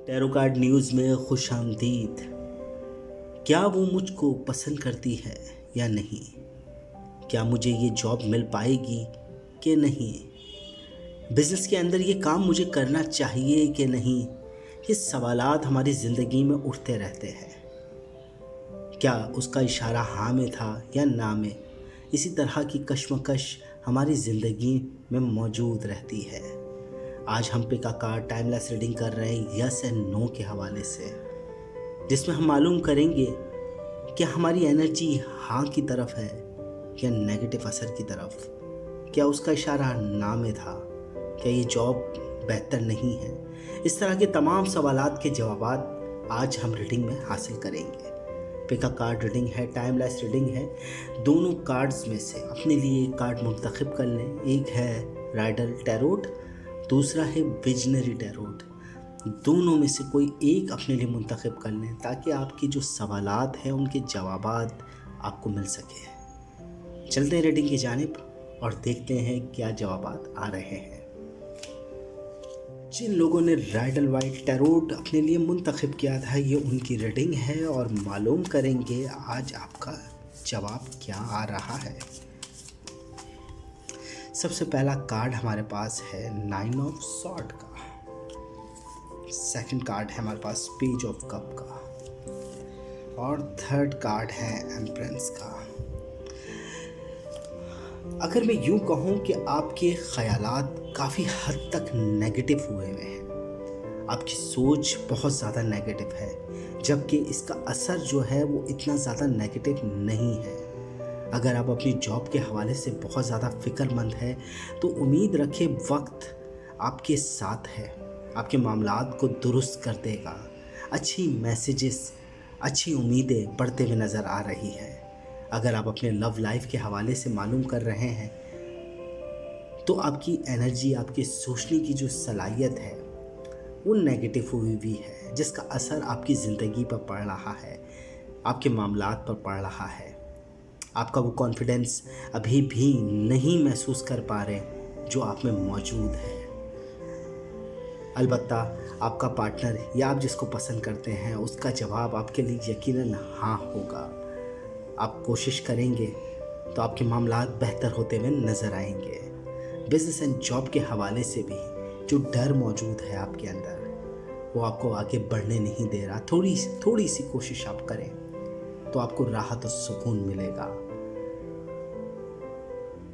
Tarot card news में खुश आमदीद। क्या वो मुझको पसंद करती है या नहीं? क्या मुझे ये जॉब मिल पाएगी कि नहीं? बिज़नेस के अंदर ये काम मुझे करना चाहिए कि नहीं? ये सवालात हमारी ज़िंदगी में उठते रहते हैं। क्या उसका इशारा हाँ में था या ना में? इसी तरह की कश्मकश हमारी ज़िंदगी में मौजूद रहती है। आज हम pick a card timeless reading कर रहे हैं यस एंड नो के हवाले से, जिसमें हम मालूम करेंगे कि हमारी एनर्जी हाँ की तरफ है या नेगेटिव असर की तरफ। क्या उसका इशारा ना में था? क्या ये जॉब बेहतर नहीं है? इस तरह के तमाम सवालात के जवाब आज हम रीडिंग में हासिल करेंगे। पिक अ कार्ड रीडिंग है, टाइमलेस रीडिंग है। दोनों कार्ड्स में से अपने लिए एक कार्ड मुंतखब कर लें। एक है राइडर टैरोट, दूसरा है विजनरी टैरोट। दोनों में से कोई एक अपने लिए मुंतखब कर लें ताकि आपकी जो सवालात हैं उनके जवाबात आपको मिल सके। चलते हैं रीडिंग की जानिब और देखते हैं क्या जवाबात आ रहे हैं। जिन लोगों ने राइडल वाइट टैरोट अपने लिए मुंतखब किया था, ये उनकी रीडिंग है और मालूम करेंगे आज आपका जवाब क्या आ रहा है। सबसे पहला कार्ड हमारे पास है 9 ऑफ सॉर्ड का। सेकंड कार्ड है हमारे पास पेज ऑफ कप का और थर्ड कार्ड है एम्प्रेंस का। अगर मैं यूं कहूं कि आपके ख्यालात काफ़ी हद तक नेगेटिव हुए हैं, आपकी सोच बहुत ज़्यादा नेगेटिव है, जबकि इसका असर जो है वो इतना ज़्यादा नेगेटिव नहीं है। अगर आप अपनी जॉब के हवाले से बहुत ज़्यादा फ़िक्रमंद है तो उम्मीद रखें वक्त आपके साथ है, आपके मामलात को दुरुस्त कर देगा। अच्छी मैसेजेस, अच्छी उम्मीदें बढ़ते हुए नज़र आ रही है। अगर आप अपने लव लाइफ के हवाले से मालूम कर रहे हैं तो आपकी एनर्जी, आपके सोचने की जो सलाहियत है वो नेगेटिव हुई हुई है, जिसका असर आपकी ज़िंदगी पर पड़ रहा है, आपके मामलात पर पड़ रहा है। आपका वो कॉन्फिडेंस अभी भी नहीं महसूस कर पा रहे जो आप में मौजूद है। अलबत्ता आपका पार्टनर या आप जिसको पसंद करते हैं उसका जवाब आपके लिए यकीनन हाँ होगा। आप कोशिश करेंगे तो आपके मामलात बेहतर होते हुए नज़र आएंगे। बिज़नेस एंड जॉब के हवाले से भी जो डर मौजूद है आपके अंदर वो आपको आगे बढ़ने नहीं दे रहा। थोड़ी सी कोशिश आप करें तो आपको राहत और सुकून मिलेगा।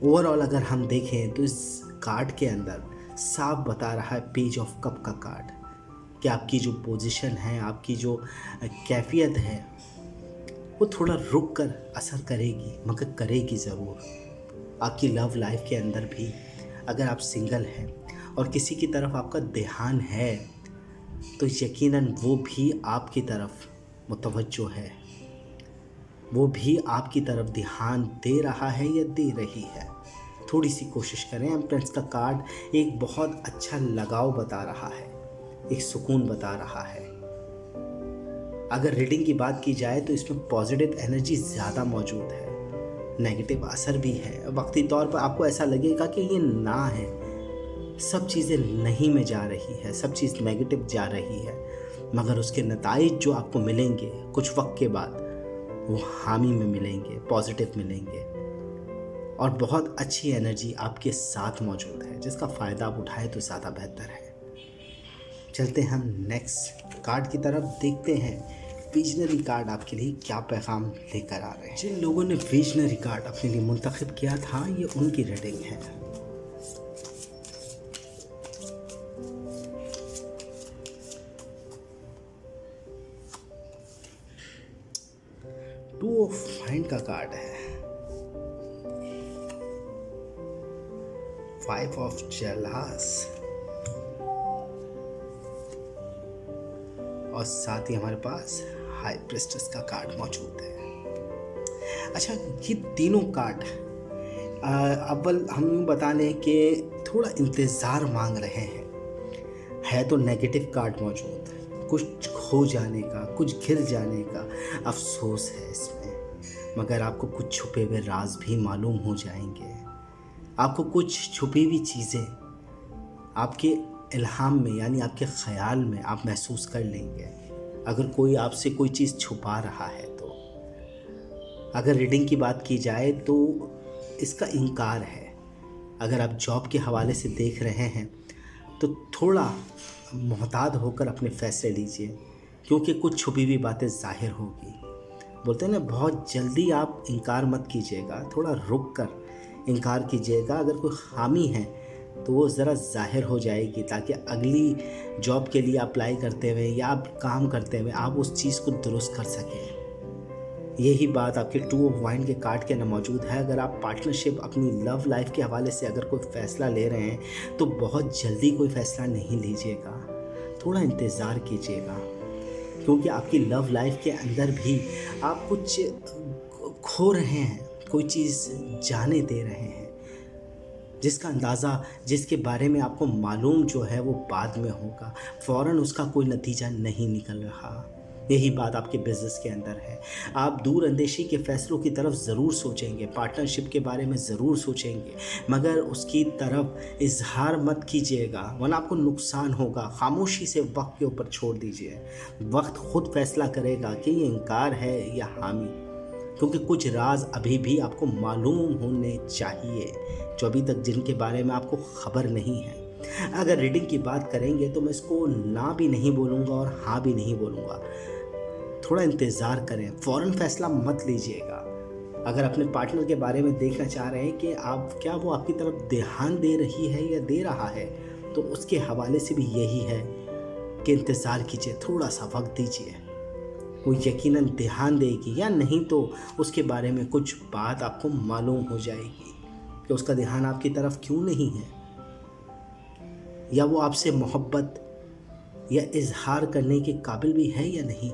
ओवरऑल अगर हम देखें तो इस कार्ड के अंदर साफ बता रहा है पेज ऑफ कप का कार्ड कि आपकी जो पोजीशन है, आपकी जो कैफियत है वो थोड़ा रुक कर असर करेगी, मगर करेगी ज़रूर। आपकी लव लाइफ के अंदर भी अगर आप सिंगल हैं और किसी की तरफ आपका ध्यान है तो यकीनन वो भी आपकी तरफ मुतवज्जो है, वो भी आपकी तरफ ध्यान दे रहा है या दे रही है। थोड़ी सी कोशिश करें। एम्प्रेस का कार्ड एक बहुत अच्छा लगाव बता रहा है, एक सुकून बता रहा है। अगर रीडिंग की बात की जाए तो इसमें पॉजिटिव एनर्जी ज़्यादा मौजूद है, नेगेटिव असर भी है। वक्ती तौर पर आपको ऐसा लगेगा कि ये ना है, सब चीज़ें नहीं में जा रही है, सब चीज़ नेगेटिव जा रही है, मगर उसके नताइज जो आपको मिलेंगे कुछ वक्त के बाद वो हामी में मिलेंगे, पॉजिटिव मिलेंगे और बहुत अच्छी एनर्जी आपके साथ मौजूद है, जिसका फ़ायदा आप उठाएं तो ज़्यादा बेहतर है। चलते हैं हम नेक्स्ट कार्ड की तरफ, देखते हैं विजनरी कार्ड आपके लिए क्या पैगाम लेकर आ रहे हैं। जिन लोगों ने विजनरी कार्ड अपने लिए मुंतखब किया था ये उनकी रीडिंग है। टू ऑफ माइंड का कार्ड है, 5 ऑफ जेलस और साथ ही हमारे पास हाई प्रिस्टेस का कार्ड मौजूद है। अच्छा, ये तीनों कार्ड अव्वल हम यूँ बता लें कि थोड़ा इंतज़ार मांग रहे हैं। है तो नेगेटिव कार्ड मौजूद, कुछ खो जाने का, कुछ गिर जाने का अफसोस है इसमें, मगर आपको कुछ छुपे हुए राज भी मालूम हो जाएंगे। आपको कुछ छुपी हुई चीज़ें आपके इल्हाम में यानी आपके ख़याल में आप महसूस कर लेंगे अगर कोई आपसे कोई चीज़ छुपा रहा है तो। अगर रीडिंग की बात की जाए तो इसका इनकार है। अगर आप जॉब के हवाले से देख रहे हैं तो थोड़ा मोहतात होकर अपने फैसले लीजिए, क्योंकि कुछ छुपी हुई बातें ज़ाहिर होगी। बोलते हैं ना, बहुत जल्दी आप इनकार मत कीजिएगा, थोड़ा रुक कर इनकार कीजिएगा। अगर कोई खामी है तो वो ज़रा ज़ाहिर हो जाएगी, ताकि अगली जॉब के लिए अप्लाई करते हुए या आप काम करते हुए आप उस चीज़ को दुरुस्त कर सकें। यही बात आपके 2 ऑफ वाइंड के कार्ड के अंदर मौजूद है। अगर आप पार्टनरशिप, अपनी लव लाइफ के हवाले से अगर कोई फ़ैसला ले रहे हैं तो बहुत जल्दी कोई फ़ैसला नहीं लीजिएगा, थोड़ा इंतज़ार कीजिएगा, क्योंकि आपकी लव लाइफ के अंदर भी आप कुछ खो रहे हैं, कोई चीज़ जाने दे रहे हैं जिसका अंदाज़ा, जिसके बारे में आपको मालूम जो है वो बाद में होगा, फ़ौरन उसका कोई नतीजा नहीं निकल रहा। यही बात आपके बिज़नेस के अंदर है। आप दूर अंदेशी के फ़ैसलों की तरफ ज़रूर सोचेंगे, पार्टनरशिप के बारे में ज़रूर सोचेंगे, मगर उसकी तरफ इज़हार मत कीजिएगा, वरना आपको नुकसान होगा। खामोशी से वक्त के ऊपर छोड़ दीजिए, वक्त खुद फैसला करेगा कि ये इनकार है या हामी, क्योंकि कुछ राज अभी भी आपको मालूम होने चाहिए जो अभी तक जिनके बारे में आपको खबर नहीं है। अगर रीडिंग की बात करेंगे तो मैं इसको ना भी नहीं बोलूँगा और हाँ भी नहीं बोलूँगा, थोड़ा इंतज़ार करें, फ़ौरन फ़ैसला मत लीजिएगा। अगर अपने पार्टनर के बारे में देखना चाह रहे हैं कि आप क्या वो आपकी तरफ ध्यान दे रही है या दे रहा है, तो उसके हवाले से भी यही है कि इंतज़ार कीजिए, थोड़ा सा वक्त दीजिए, वो यकीनन ध्यान देगी, या नहीं तो उसके बारे में कुछ बात आपको मालूम हो जाएगी कि उसका ध्यान आपकी तरफ क्यों नहीं है, या वो आपसे मोहब्बत या इजहार करने के काबिल भी है या नहीं।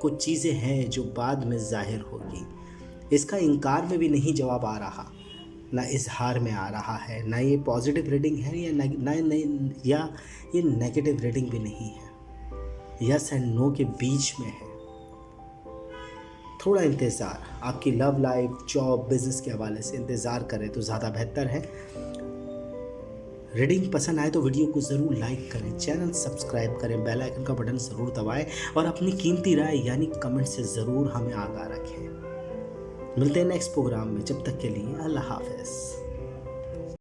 कुछ चीज़ें हैं जो बाद में ज़ाहिर होगी। इसका इनकार में भी नहीं जवाब आ रहा, ना इजहार में आ रहा है, ना ये पॉजिटिव रीडिंग है या ये नेगेटिव रीडिंग भी नहीं है, यस एंड नो के बीच में है। थोड़ा इंतज़ार, आपकी लव लाइफ, जॉब, बिज़नेस के हवाले से इंतज़ार करें तो ज़्यादा बेहतर है। रीडिंग पसंद आए तो वीडियो को ज़रूर लाइक करें, चैनल सब्सक्राइब करें, बेल आइकन का बटन ज़रूर दबाएं और अपनी कीमती राय यानी कमेंट से ज़रूर हमें आगाह रखें। मिलते हैं नेक्स्ट प्रोग्राम में, जब तक के लिए अल्लाह हाफ़िज़।